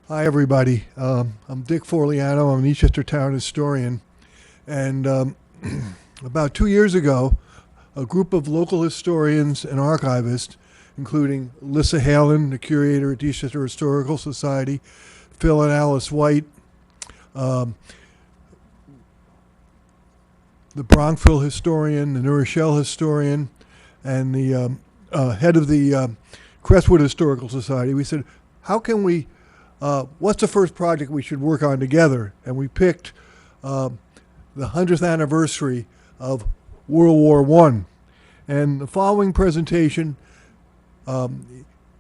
Hi, everybody. I'm Dick Forliano. I'm an Eastchester town historian. And about 2 years ago, a group of local historians and archivists, including Lissa Halen, the curator at the Eastchester Historical Society, Phil and Alice White, um, the Bronxville historian, the New Rochelle historian, and the head of the Crestwood Historical Society, we said, how can we what's the first project we should work on together? And we picked the 100th anniversary of World War I. And the following presentation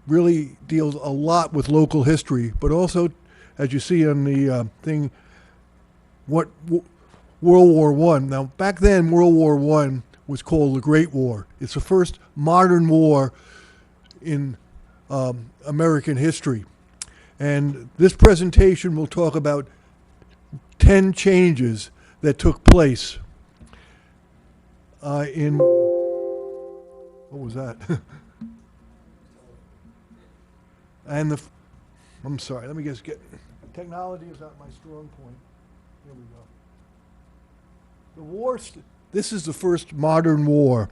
really deals a lot with local history, but also, as you see on the thing, World War I. Now, back then, World War I was called the Great War. It's the first modern war in American history. And this presentation will talk about 10 changes that took place in, what was that? and I'm sorry, let me just get, technology is not my strong point. Here we go. The war, this is the first modern war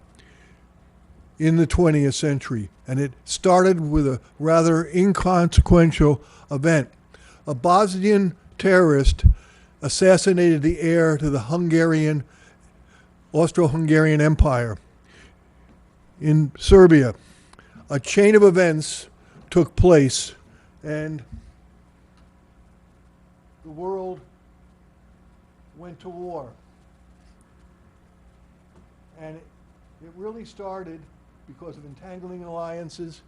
in the 20th century, and it started with a rather inconsequential event. A Bosnian terrorist assassinated the heir to the Austro-Hungarian Empire in Serbia. A chain of events took place, and the world went to war. And it really started because of entangling alliances,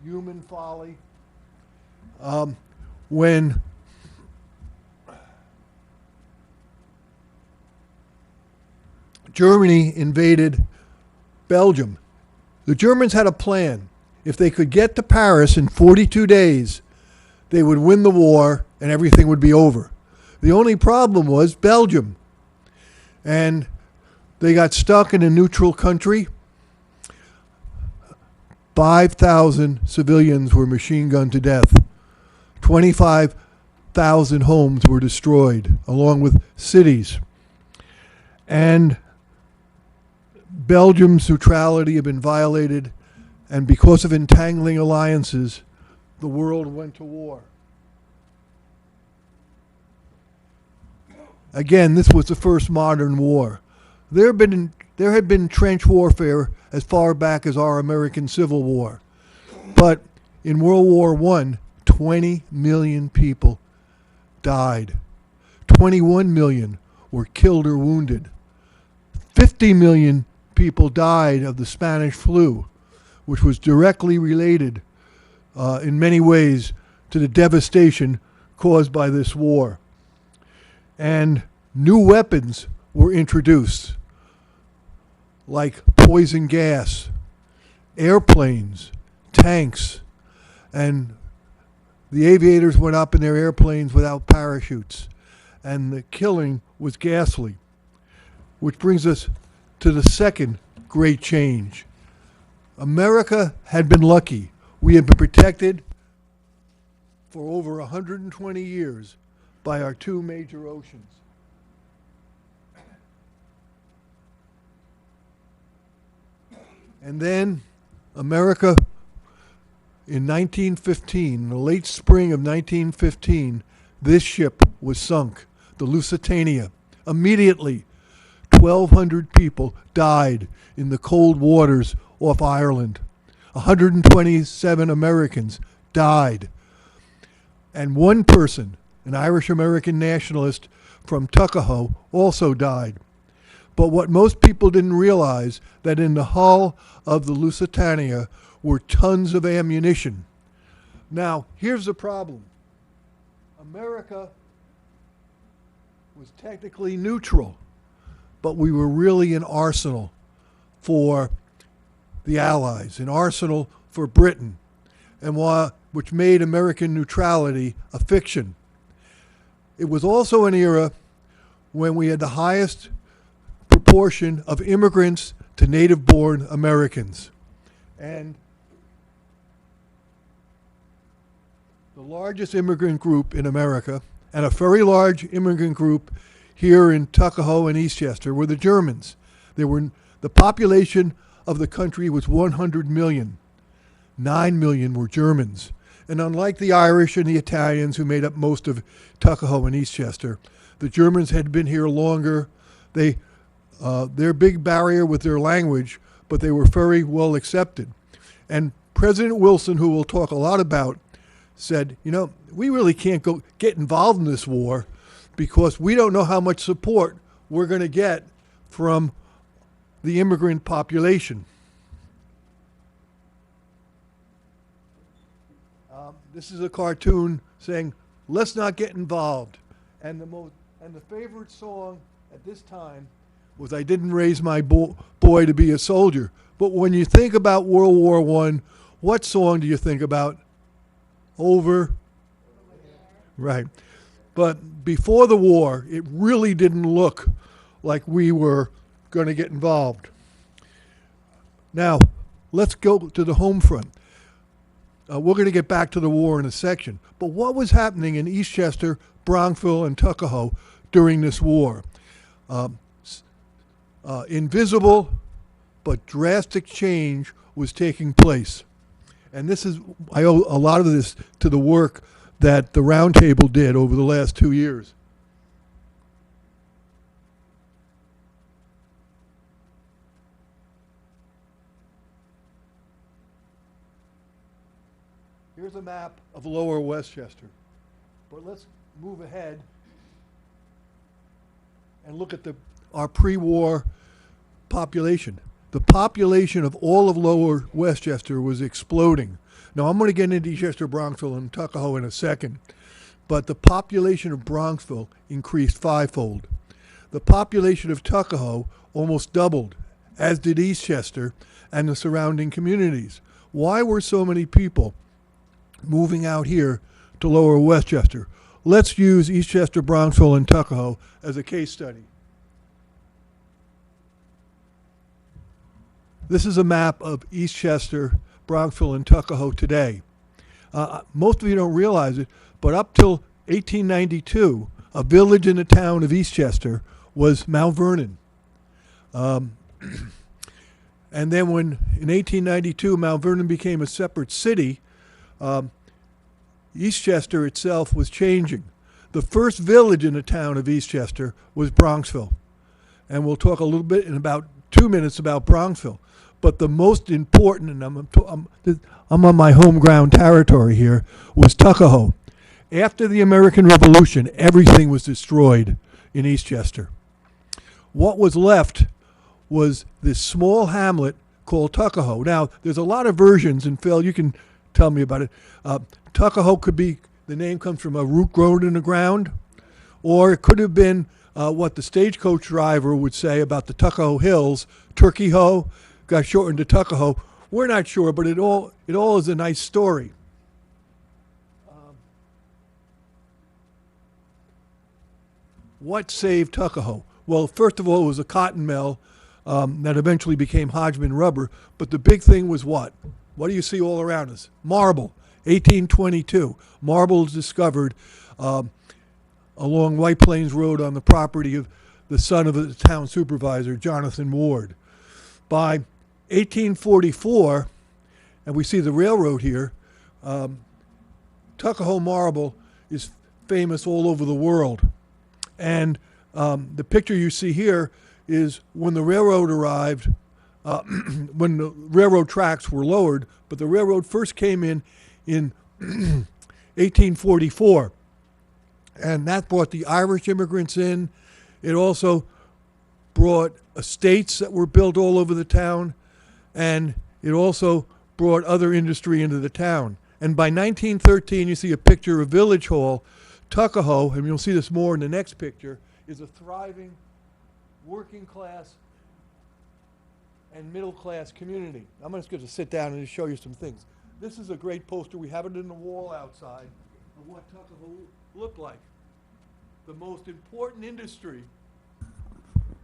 human folly, when Germany invaded Belgium. The Germans had a plan. If they could get to Paris in 42 days, they would win the war and everything would be over. The only problem was Belgium. And they got stuck in a neutral country. 5,000 civilians were machine gunned to death. 25,000 homes were destroyed, along with cities. And Belgium's neutrality had been violated, and because of entangling alliances, the world went to war. Again, this was the first modern war. There had been trench warfare as far back as our American Civil War. But in World War I, 20 million people died. 21 million were killed or wounded. 50 million people died of the Spanish flu, which was directly related in many ways to the devastation caused by this war. And new weapons were introduced, like poison gas, airplanes, tanks, and the aviators went up in their airplanes without parachutes, and the killing was ghastly. Which brings us to the second great change. America had been lucky. We had been protected for over 120 years by our two major oceans. And then America, in 1915, in the late spring of 1915, this ship was sunk, the Lusitania. Immediately, 1,200 people died in the cold waters off Ireland. 127 Americans died. And one person, an Irish-American nationalist from Tuckahoe, also died. But what most people didn't realize, that in the hull of the Lusitania were tons of ammunition. Now, here's the problem. America was technically neutral, but we were really an arsenal for the Allies, an arsenal for Britain, and which made American neutrality a fiction. It was also an era when we had the highest proportion of immigrants to native-born Americans. And The largest immigrant group in America, and a very large immigrant group here in Tuckahoe and Eastchester, were the Germans. The population of the country was 100 million. 9 million were Germans. And unlike the Irish and the Italians, who made up most of Tuckahoe and Eastchester, the Germans had been here longer. Their big barrier with their language, but they were very well accepted. And President Wilson, who we'll talk a lot about, said, we really can't get involved in this war because we don't know how much support we're going to get from the immigrant population. This is a cartoon saying, let's not get involved. And the favorite song at this time was I Didn't Raise My Boy to Be a Soldier. But when you think about World War I, what song do you think about? Over? Right. But before the war, it really didn't look like we were going to get involved. Now, let's go to the home front. We're going to get back to the war in a section. But what was happening in Eastchester, Bronxville, and Tuckahoe during this war? Invisible but drastic change was taking place. And I owe a lot of this to the work that the Roundtable did over the last 2 years. Here's a map of Lower Westchester. But let's move ahead and look at our pre-war population. The population of all of Lower Westchester was exploding. Now, I'm going to get into Eastchester, Bronxville, and Tuckahoe in a second, but the population of Bronxville increased fivefold. The population of Tuckahoe almost doubled, as did Eastchester and the surrounding communities. Why were so many people moving out here to Lower Westchester? Let's use Eastchester, Bronxville, and Tuckahoe as a case study. This is a map of Eastchester, Bronxville, and Tuckahoe today. Most of you don't realize it, but up till 1892, a village in the town of Eastchester was Mount Vernon. And then when, in 1892, Mount Vernon became a separate city, Eastchester itself was changing. The first village in the town of Eastchester was Bronxville. And we'll talk a little bit in about 2 minutes about Bronxville. But the most important, and I'm on my home ground territory here, was Tuckahoe. After the American Revolution, everything was destroyed in Eastchester. What was left was this small hamlet called Tuckahoe. Now, there's a lot of versions, and Phil, you can tell me about it. Tuckahoe could be, the name comes from a root grown in the ground, or it could have been what the stagecoach driver would say about the Tuckahoe Hills, Turkey-Ho, got shortened to Tuckahoe. We're not sure, but it all is a nice story. What saved Tuckahoe? Well, first of all, it was a cotton mill that eventually became Hodgman Rubber. But the big thing was what? What do you see all around us? Marble, 1822. Marble is discovered along White Plains Road on the property of the son of the town supervisor, Jonathan Ward. By 1844, and we see the railroad here, Tuckahoe marble is famous all over the world. And the picture you see here is when the railroad arrived, when the railroad tracks were lowered, but the railroad first came in 1844. And that brought the Irish immigrants in. It also brought estates that were built all over the town, and it also brought other industry into the town. And by 1913, you see a picture of Village Hall. Tuckahoe, and you'll see this more in the next picture, is a thriving working class and middle class community. I'm just going to sit down and just show you some things. This is a great poster. We have it in the wall outside of what Tuckahoe looked like. The most important industry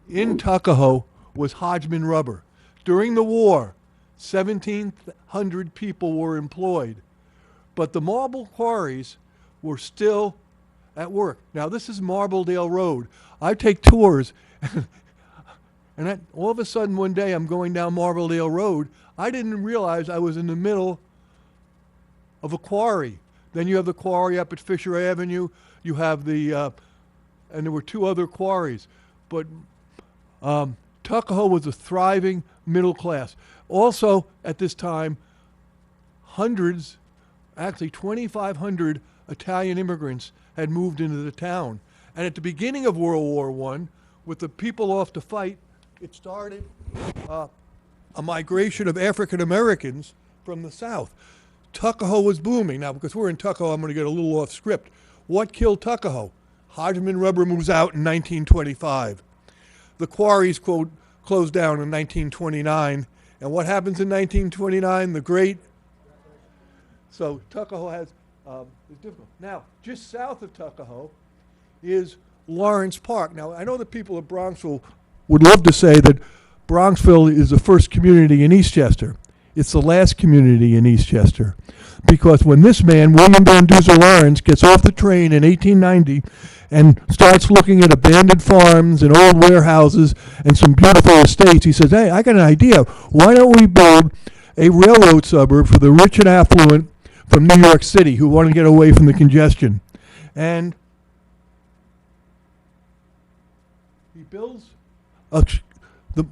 in Tuckahoe was Hodgman Rubber. During the war, 1,700 people were employed. But the marble quarries were still at work. Now, this is Marbledale Road. I take tours, and all of a sudden one day I'm going down Marbledale Road. I didn't realize I was in the middle of a quarry. Then you have the quarry up at Fisher Avenue. You have and there were two other quarries. But Tuckahoe was a thriving middle class. Also, at this time, hundreds, actually 2,500 Italian immigrants had moved into the town. And at the beginning of World War I, with the people off to fight, it started a migration of African Americans from the South. Tuckahoe was booming. Now, because we're in Tuckahoe, I'm going to get a little off script. What killed Tuckahoe? Hodgman Rubber moves out in 1925. The quarries, quote, closed down in 1929. And what happens in 1929? The great... So Tuckahoe is difficult. Now, just south of Tuckahoe is Lawrence Park. Now, I know that people of Bronxville would love to say that Bronxville is the first community in Eastchester. It's the last community in Eastchester. Because when this man, William Van Duzer Lawrence, gets off the train in 1890 and starts looking at abandoned farms and old warehouses and some beautiful estates, he says, hey, I got an idea. Why don't we build a railroad suburb for the rich and affluent from New York City who want to get away from the congestion? And he builds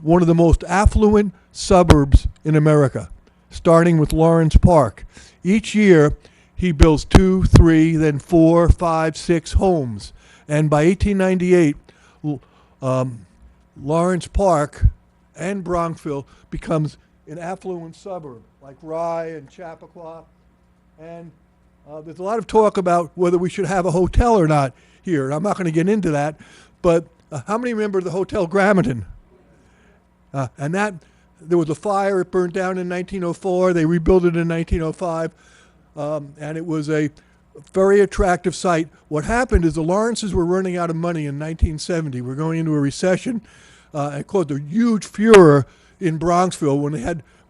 one of the most affluent suburbs in America, starting with Lawrence Park. Each year, he builds 2, 3, then 4, 5, 6 homes. And by 1898, Lawrence Park and Bronxville becomes an affluent suburb, like Rye and Chappaqua. And there's a lot of talk about whether we should have a hotel or not here. And I'm not going to get into that, but how many remember the Hotel Gramerton? And that, there was a fire, it burned down in 1904, they rebuilt it in 1905, and it was a very attractive site. What happened is the Lawrences were running out of money in 1970. We're going into a recession. It caused a huge furor in Bronxville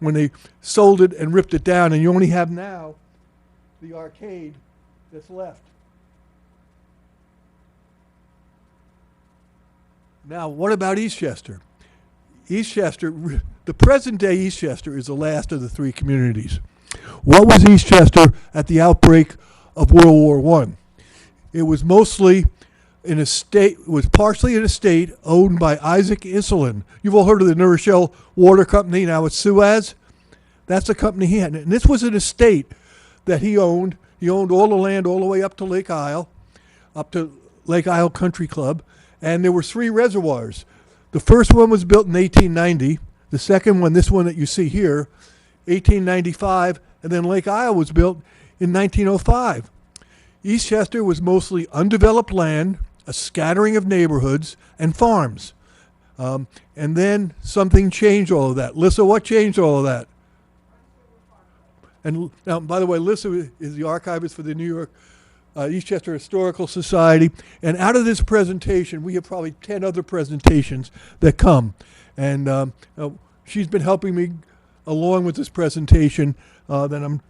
when they sold it and ripped it down, and you only have now the arcade that's left. Now, what about Eastchester? Eastchester, the present day Eastchester is the last of the three communities. What was Eastchester at the outbreak of World War I? It was mostly an estate, it was partially an estate owned by Isaac Iselin. You've all heard of the New Rochelle Water Company, now it's Suez. That's the company he had. And this was an estate that he owned. He owned all the land all the way up to Lake Isle Country Club. And there were 3 reservoirs. The first one was built in 1890. The second one, this one that you see here, 1895. And then Lake Isle was built in 1905. Eastchester was mostly undeveloped land, a scattering of neighborhoods, and farms. And then something changed all of that. Lissa, what changed all of that? And now, by the way, Lissa is the archivist for the New York Eastchester Historical Society. And out of this presentation, we have probably 10 other presentations that come. And she's been helping me along with this presentation that I'm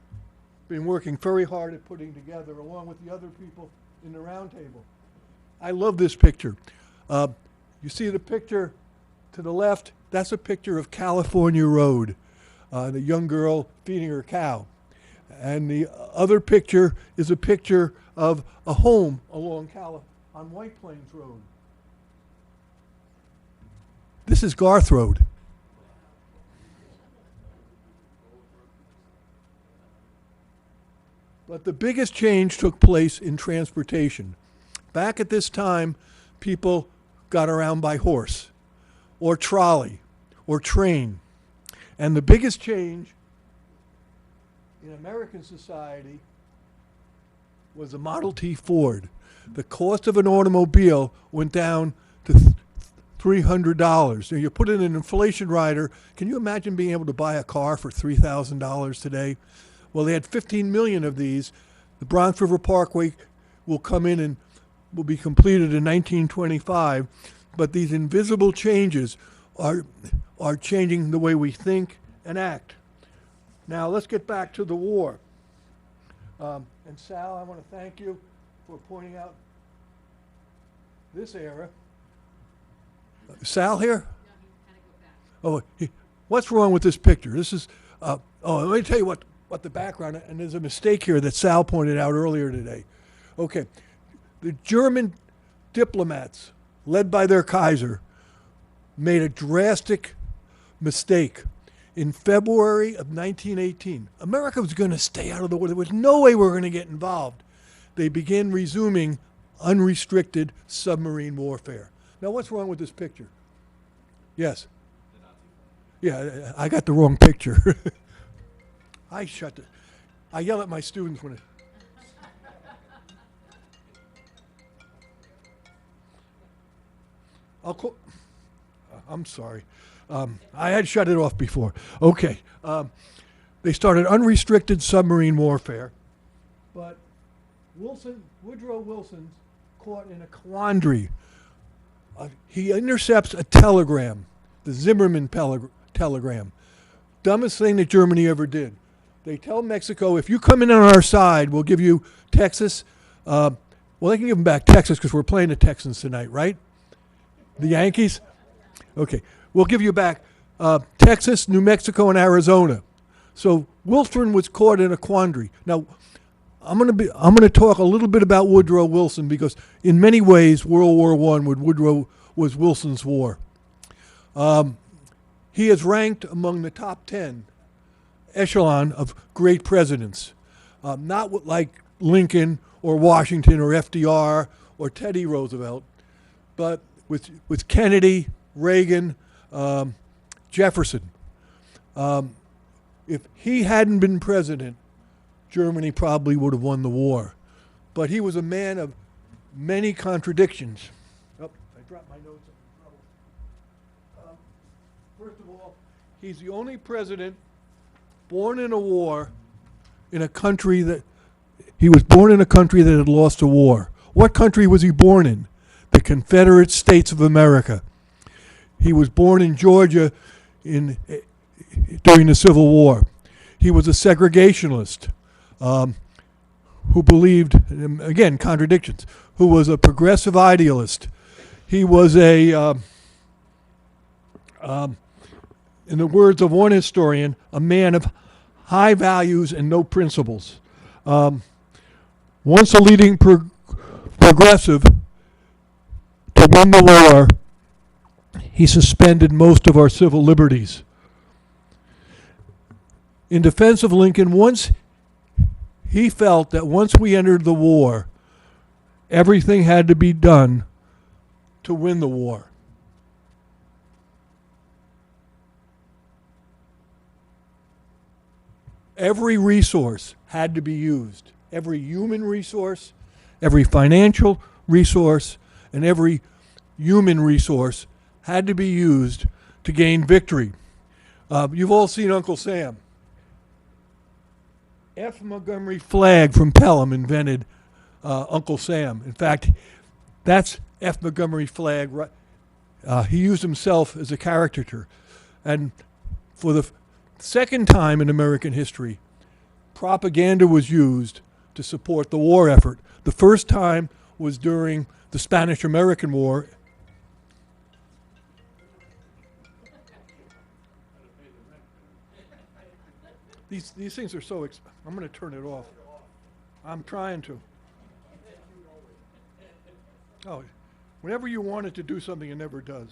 been working very hard at putting together, along with the other people in the round table. I love this picture. You see the picture to the left? That's a picture of California Road, the young girl feeding her cow. And the other picture is a picture of a home along on White Plains Road. This is Garth Road. But the biggest change took place in transportation. Back at this time, people got around by horse or trolley or train. And the biggest change in American society was the Model T Ford. The cost of an automobile went down to $300. Now, you put in an inflation rider. Can you imagine being able to buy a car for $3,000 today? Well, they had 15 million of these. The Bronx River Parkway will come in and will be completed in 1925. But these invisible changes are changing the way we think and act. Now, let's get back to the war. And Sal, I want to thank you for pointing out this era. Sal here? Oh, what's wrong with this picture? This is, let me tell you what the background, and there's a mistake here that Sal pointed out earlier today. Okay, the German diplomats, led by their Kaiser, made a drastic mistake. In February of 1918, America was going to stay out of the war. There was no way we were going to get involved. They began resuming unrestricted submarine warfare. Now, what's wrong with this picture? Yes? Yeah, I got the wrong picture. I yell at my students when it... I'm sorry. I had shut it off before. Okay. They started unrestricted submarine warfare, but Woodrow Wilson's caught in a quandary. He intercepts a telegram, the Zimmerman telegram. Dumbest thing that Germany ever did. They tell Mexico, if you come in on our side, we'll give you Texas. Well, they can give them back Texas because we're playing the Texans tonight, right? The Yankees? Okay. We'll give you back Texas, New Mexico, and Arizona. So Wilson was caught in a quandary. Now, I'm going to talk a little bit about Woodrow Wilson because in many ways World War I was Wilson's war. He is ranked among the top 10 echelon of great presidents, not like Lincoln or Washington or FDR or Teddy Roosevelt, but with Kennedy, Reagan, Jefferson. If he hadn't been president, Germany probably would have won the war. But he was a man of many contradictions. Oh, I dropped my notes. First of all, he's the only president born in a war in a country that he was born in a country that had lost a war. What country was he born in? The Confederate States of America. He was born in Georgia during the Civil War. He was a segregationist who believed, again, contradictions, who was a progressive idealist. He was in the words of one historian, a man of high values and no principles. Once a leading progressive to win the war, he suspended most of our civil liberties. In defense of Lincoln, he felt that once we entered the war, everything had to be done to win the war. Every resource had to be used. Every human resource, every financial resource, and every human resource had to be used to gain victory. You've all seen Uncle Sam. F. Montgomery Flagg from Pelham invented Uncle Sam. In fact, that's F. Montgomery Flagg. He used himself as a caricature. And for the second time in American history, propaganda was used to support the war effort. The first time was during the Spanish-American War. These things are so I'm going to turn it off. I'm trying to. Oh, whenever you want it to do something, it never does.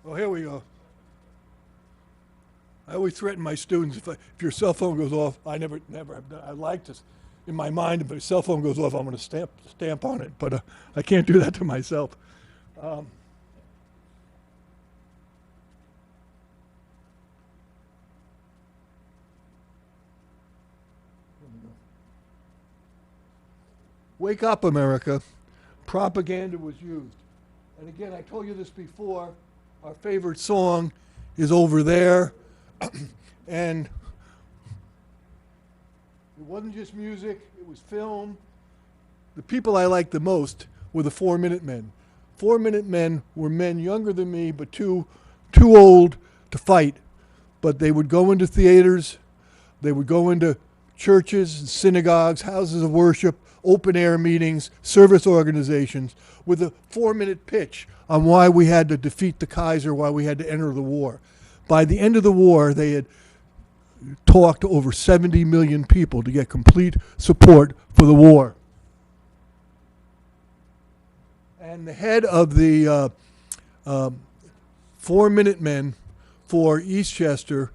Oh, here we go. I always threaten my students if your cell phone goes off. I never have done. I like to, in my mind, if a cell phone goes off, I'm going to stamp on it. But I can't do that to myself. Wake up, America. Propaganda was used. And again, I told you this before, our favorite song is Over There. And it wasn't just music, it was film. The people I liked the most were the 4-Minute Men. 4-Minute Men were men younger than me, but too old to fight. But they would go into theaters, they would go into churches, synagogues, houses of worship, open air meetings, service organizations, with a 4-minute pitch on why we had to defeat the Kaiser, why we had to enter the war. By the end of the war, they had talked to over 70 million people to get complete support for the war. And the head of the 4-minute men for Eastchester,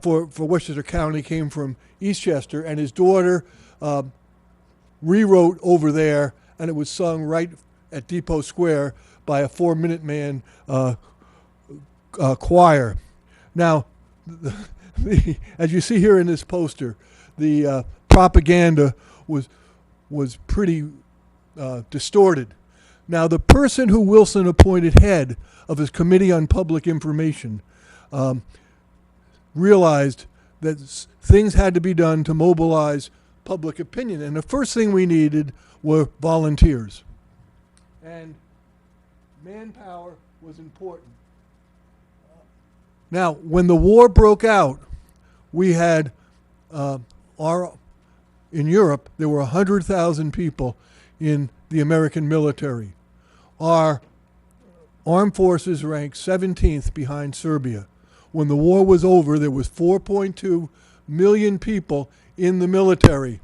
for Westchester County, came from Eastchester, and his daughter rewrote over there, and it was sung right at Depot Square by a 4-minute man choir. Now, as you see here in this poster, the propaganda was pretty distorted. Now, the person who Wilson appointed head of his Committee on Public Information realized that things had to be done to mobilize public opinion. And the first thing we needed were volunteers. And manpower was important. Now, when the war broke out, we had in Europe, there were 100,000 people in the American military. Our armed forces ranked 17th behind Serbia. When the war was over, there was 4.2 million people in the military.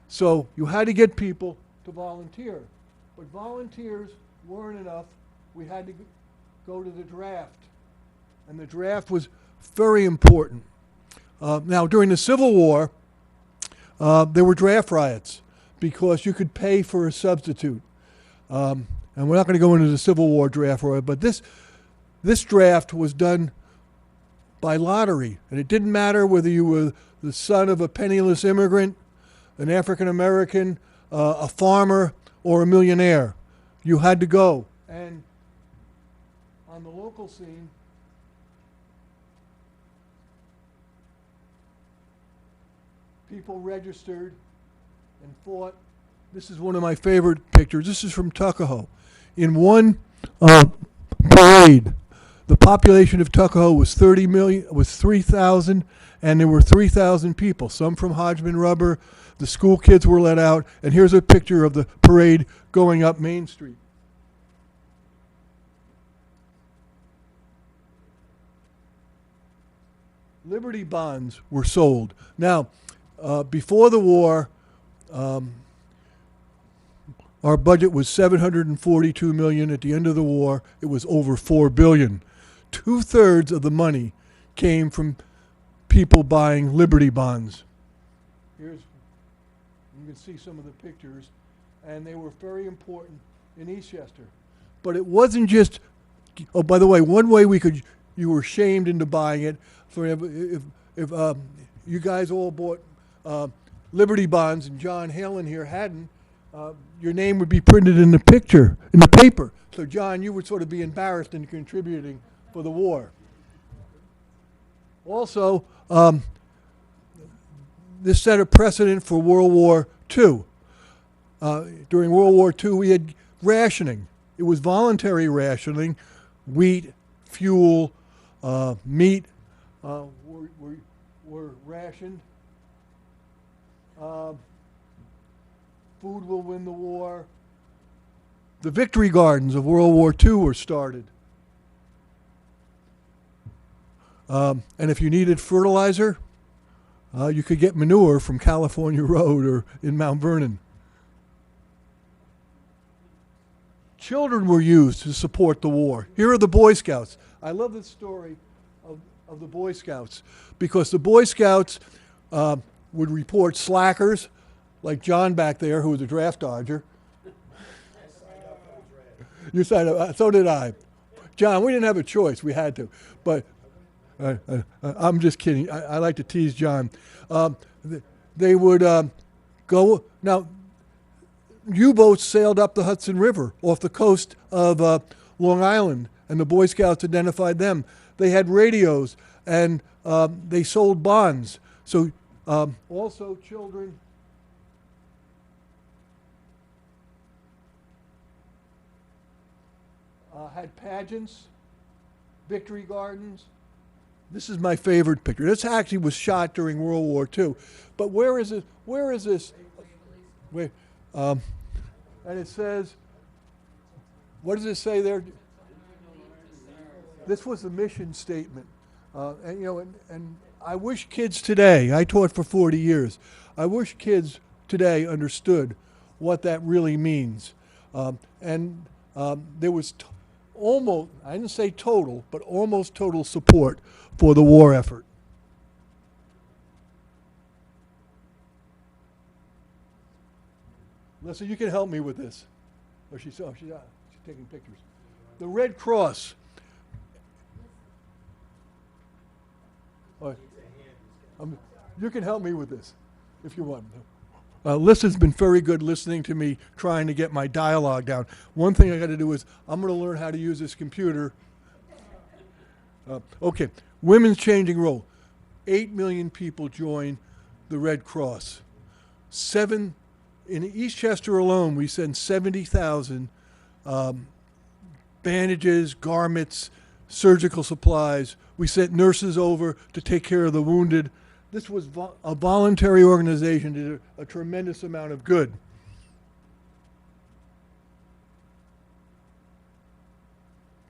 So you had to get people to volunteer. But volunteers weren't enough. We had to go to the draft. And the draft was very important. Now, during the Civil War, there were draft riots because you could pay for a substitute. And we're not going to go into the Civil War draft riot, but this draft was done by lottery. And it didn't matter whether you were the son of a penniless immigrant, an African American, a farmer, or a millionaire. You had to go. And on the local scene, people registered and fought. This is one of my favorite pictures. This is from Tuckahoe. In one parade, the population of Tuckahoe was 3,000, and there were 3,000 people, some from Hodgman Rubber. The school kids were let out, and here's a picture of the parade going up Main Street. Liberty bonds were sold. Now, before the war, our budget was $742 million. At the end of the war, it was over $4 billion. 2/3 of the money came from people buying Liberty bonds. You can see some of the pictures, and they were very important in Eastchester. But it wasn't just. Oh, by the way, one way you were shamed into buying it. For if you guys all bought Liberty bonds and John Halen here hadn't, your name would be printed in the paper. So John, you would sort of be embarrassed in contributing for the war. Also, this set a precedent for World War II. During World War II, we had rationing. It was voluntary rationing. Wheat, fuel, meat were rationed. Food will win the war. The victory gardens of World War II were started. And if you needed fertilizer, you could get manure from California Road or in Mount Vernon. Children were used to support the war. Here are the Boy Scouts. I love the story of the Boy Scouts because the Boy Scouts would report slackers, like John back there, who was a draft dodger. You signed up. So did I. John, we didn't have a choice. We had to. But I'm just kidding. I like to tease John. They would go. Now, U-boats sailed up the Hudson River off the coast of Long Island, and the Boy Scouts identified them. They had radios, and they sold bonds. So also children had pageants, victory gardens, This is my favorite picture. This actually was shot during World War II. But where is it? Where is this? Wait, and it says, what does it say there? This was the mission statement. And you know, and I wish kids today, I taught for 40 years, I wish kids today understood what that really means. There was almost, I didn't say total, but almost total support for the war effort. Listen, you can help me with this. Oh, she's taking pictures. The Red Cross. You can help me with this if you want. Lissa's been very good listening to me trying to get my dialogue down. One thing I got to do is I'm going to learn how to use this computer. Okay, women's changing role. 8 million people join the Red Cross. In Eastchester alone, we send 70,000 bandages, garments, surgical supplies. We sent nurses over to take care of the wounded. This was a voluntary organization, did a tremendous amount of good.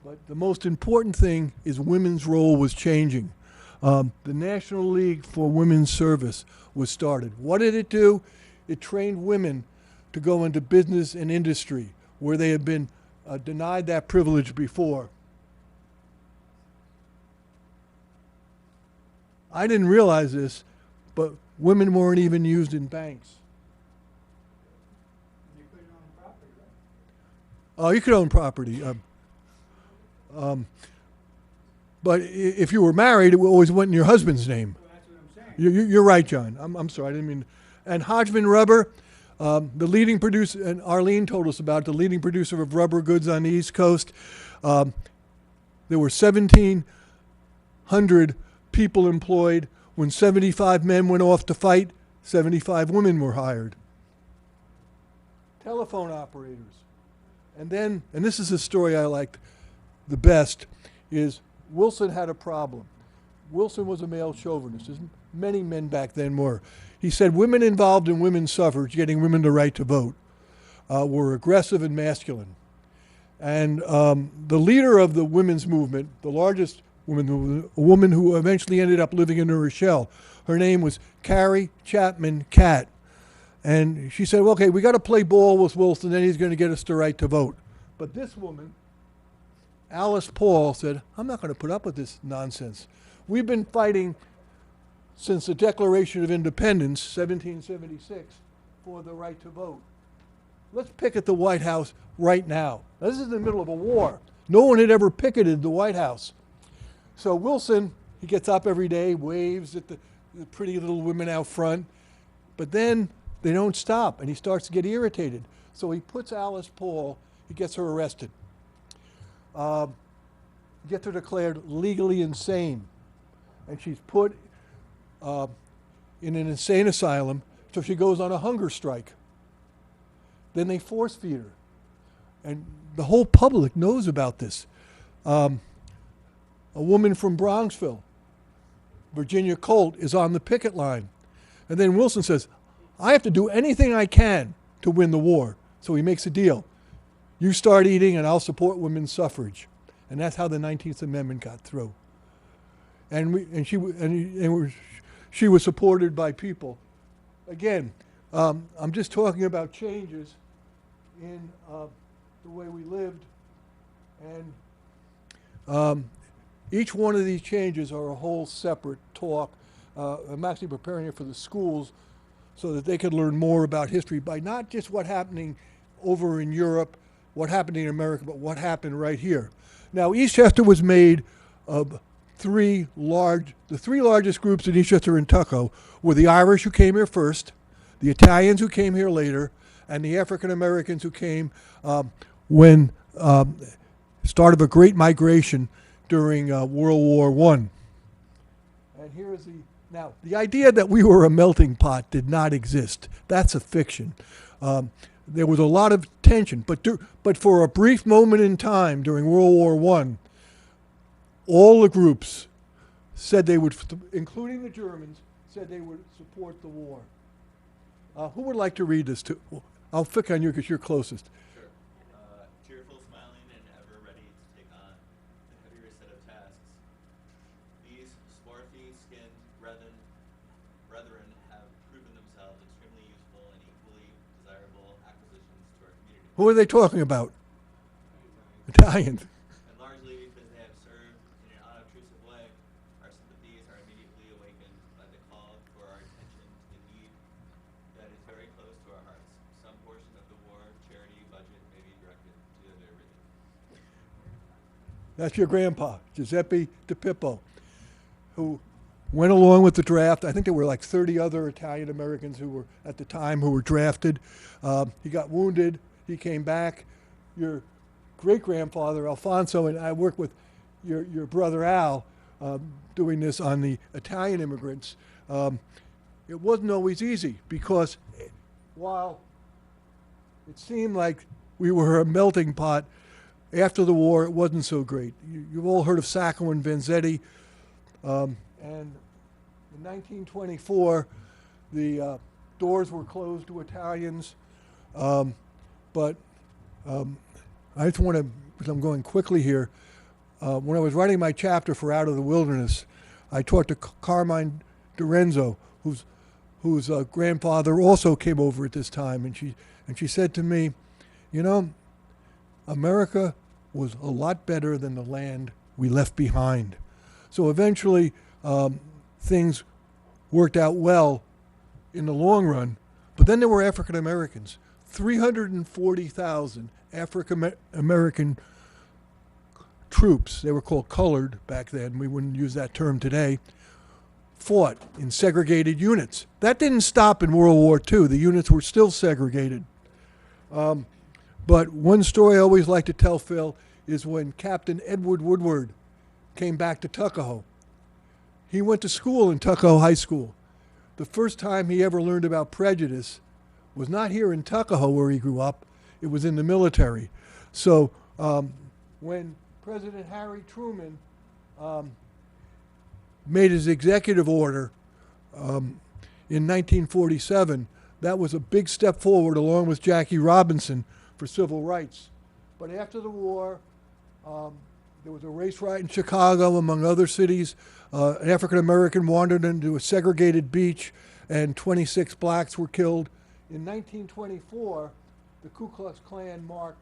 But the most important thing is women's role was changing. The National League for Women's Service was started. What did it do? It trained women to go into business and industry where they had been denied that privilege before. I didn't realize this, but women weren't even used in banks. You couldn't own property, right? Oh, you could own property. But if you were married, it always went in your husband's name. Well, that's what I'm saying. You're right, John. I'm sorry, I didn't mean. And Hodgman Rubber, the leading producer, and Arlene told us about it, the leading producer of rubber goods on the East Coast. There were 1,700 people employed. When 75 men went off to fight, 75 women were hired. Telephone operators. And then, and this is a story I liked the best, is Wilson had a problem. Wilson was a male chauvinist, as many men back then were. He said women involved in women's suffrage, getting women the right to vote, were aggressive and masculine. And the leader of the women's movement, the largest woman, a woman who eventually ended up living in New Rochelle, her name was Carrie Chapman Catt. And she said, well, okay, we got to play ball with Wilson, then he's going to get us the right to vote. But this woman, Alice Paul, said, I'm not going to put up with this nonsense. We've been fighting since the Declaration of Independence, 1776, for the right to vote. Let's picket the White House right now. Now, this is in the middle of a war. No one had ever picketed the White House. So Wilson, he gets up every day, waves at the pretty little women out front, but then they don't stop, and he starts to get irritated. So he puts Alice Paul, he gets her arrested. Gets her declared legally insane. And she's put in an insane asylum, so she goes on a hunger strike. Then they force feed her. And the whole public knows about this. A woman from Bronxville, Virginia Colt, is on the picket line. And then Wilson says, I have to do anything I can to win the war. So he makes a deal. You start eating and I'll support women's suffrage. And that's how the 19th Amendment got through. And she was supported by people. Again, I'm just talking about changes in the way we lived. And each one of these changes are a whole separate talk. I'm actually preparing it for the schools so that they could learn more about history by not just what happening over in Europe, what happened in America, but what happened right here. Now, Eastchester was made of the three largest groups in Eastchester and Tuckahoe were the Irish who came here first, the Italians who came here later, and the African Americans who came when start of a great migration during World War I. And here is the idea that we were a melting pot did not exist. That's a fiction. There was a lot of tension, but for a brief moment in time during World War I, all the groups said they would, including the Germans, said they would support the war. Who would like to read this? I'll pick on you because you're closest. Sure. Cheerful, smiling, and ever ready to take on the heavier set of tasks. These swarthy-skinned brethren have proven themselves extremely useful and equally desirable acquisitions to our community. Who are they talking about? Italians. And largely because they have served in an unobtrusive way, our sympathies are immediately awakened by the call for our attention to the need that is very close to our hearts. Some portion of the war charity budget may be directed to their relief. That's your grandpa, Giuseppe DiPippo, who went along with the draft. I think there were like 30 other Italian Americans who were at the time who were drafted. He got wounded. He came back. Your great-grandfather, Alfonso, and I worked with your brother Al doing this on the Italian immigrants. It wasn't always easy because while it seemed like we were a melting pot, after the war, it wasn't so great. You've all heard of Sacco and Vanzetti. And in 1924, the doors were closed to Italians. But I just want to, because I'm going quickly here, when I was writing my chapter for Out of the Wilderness, I talked to Carmine Dorenzo, whose grandfather also came over at this time, and she said to me, you know, America was a lot better than the land we left behind. So eventually, things worked out well in the long run, but then there were African Americans. 340,000 African American troops, they were called colored back then, we wouldn't use that term today, fought in segregated units. That didn't stop in World War II. The units were still segregated. But one story I always like to tell, Phil, is when Captain Edward Woodward came back to Tuckahoe. He went to school in Tuckahoe High School. The first time he ever learned about prejudice was not here in Tuckahoe where he grew up, it was in the military. So when President Harry Truman made his executive order in 1947, that was a big step forward along with Jackie Robinson for civil rights. But after the war, there was a race riot in Chicago, among other cities. An African American wandered into a segregated beach and 26 blacks were killed. In 1924, the Ku Klux Klan marched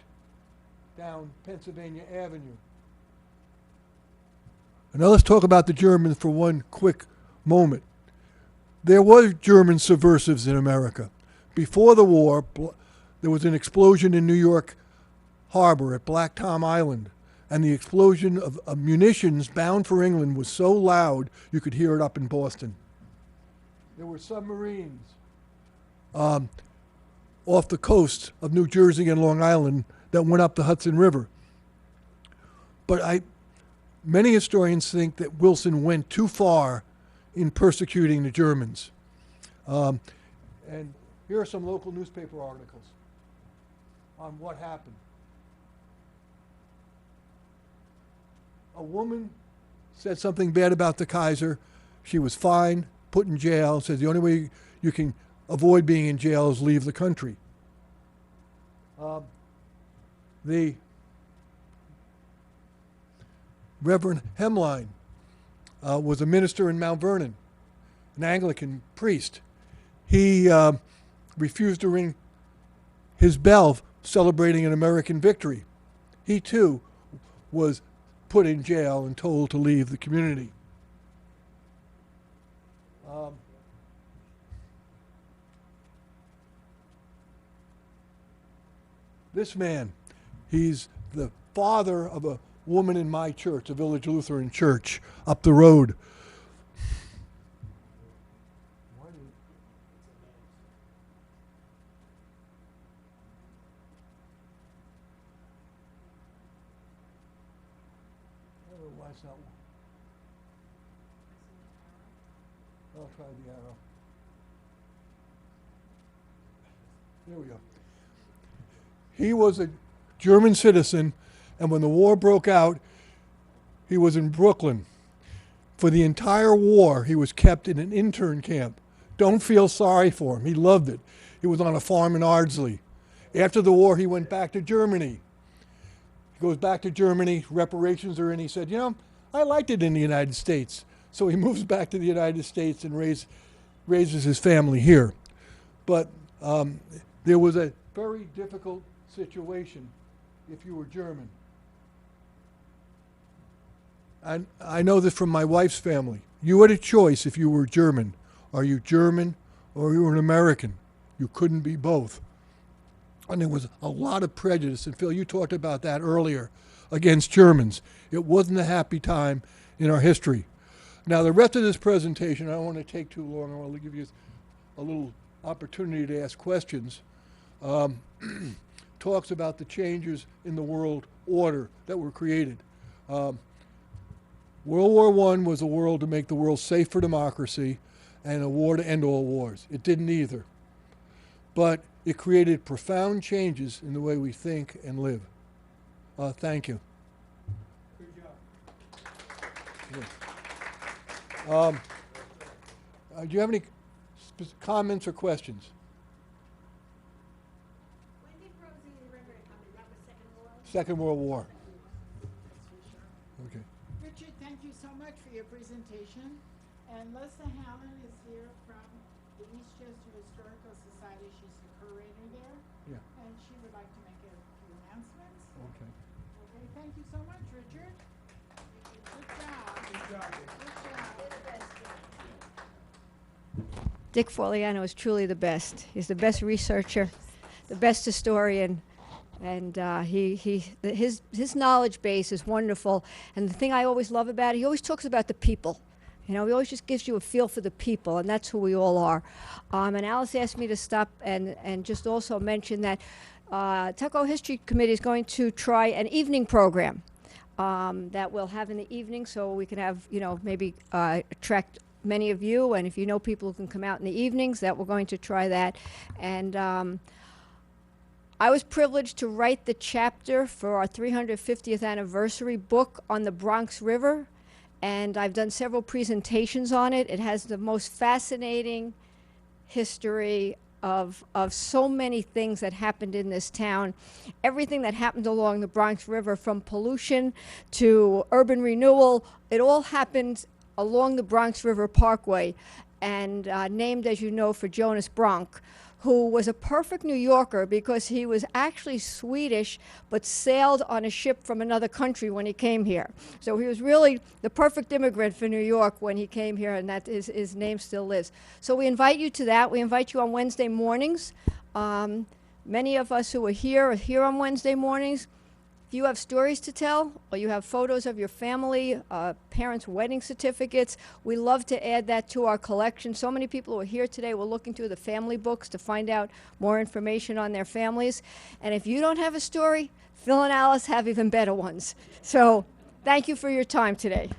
down Pennsylvania Avenue. And now let's talk about the Germans for one quick moment. There were German subversives in America. Before the war, there was an explosion in New York Harbor at Black Tom Island, and the explosion of munitions bound for England was so loud you could hear it up in Boston. There were submarines off the coast of New Jersey and Long Island that went up the Hudson River. But many historians think that Wilson went too far in persecuting the Germans. And here are some local newspaper articles on what happened. A woman said something bad about the Kaiser. She was fined, put in jail, says the only way you can avoid being in jail is leave the country. The Reverend Hemline was a minister in Mount Vernon, an Anglican priest. He refused to ring his bell celebrating an American victory. He too was put in jail and told to leave the community. This man, he's the father of a woman in my church, a Village Lutheran church, up the road. Why it's not? I'll try the arrow. There we go. He was a German citizen, and when the war broke out, he was in Brooklyn. For the entire war, he was kept in an intern camp. Don't feel sorry for him. He loved it. He was on a farm in Ardsley. After the war, he went back to Germany. He goes back to Germany, reparations are in. He said, you know, I liked it in the United States. So he moves back to the United States and raises his family here. But there was a very difficult situation if you were German. I know this from my wife's family. You had a choice if you were German. Are you German or you were an American? You couldn't be both. And there was a lot of prejudice, and Phil, you talked about that earlier, against Germans. It wasn't a happy time in our history. Now, the rest of this presentation, I don't want to take too long. I want to give you a little opportunity to ask questions. Talks about the changes in the world order that were created. World War I was a world to make the world safe for democracy and a war to end all wars. It didn't either. But it created profound changes in the way we think and live. Thank you. Good job. Do you have any comments or questions? When did Rosie and River come in? That was Second World War. Okay. Richard, thank you so much for your presentation. And Lisa Hallen is here from the Eastchester Historical Society. She's the curator there. Yeah. And she would like to make a few announcements. Okay. Okay, thank you so much, Richard. Good job. Good job. Good job. Dick Forliano is truly the best. He's the best researcher, the best historian, and his knowledge base is wonderful. And the thing I always love about it, he always talks about the people. You know, he always just gives you a feel for the people, and that's who we all are. And Alice asked me to stop and just also mention that Tuckahoe History Committee is going to try an evening program that we'll have in the evening, so we can have, you know, maybe attract many of you, and if you know people who can come out in the evenings, that we're going to try that. And I was privileged to write the chapter for our 350th anniversary book on the Bronx River, and I've done several presentations on it. It has the most fascinating history of so many things that happened in this town. Everything that happened along the Bronx River, from pollution to urban renewal, it all happened along the Bronx River Parkway, and named, as you know, for Jonas Bronk, who was a perfect New Yorker because he was actually Swedish but sailed on a ship from another country when he came here. So he was really the perfect immigrant for New York when he came here, and that is, his name still lives. So we invite you to that. We invite you on Wednesday mornings. Many of us who are here on Wednesday mornings. If you have stories to tell, or you have photos of your family, parents' wedding certificates, we love to add that to our collection. So many people who are here today were looking through the family books to find out more information on their families. And if you don't have a story, Phil and Alice have even better ones. So thank you for your time today.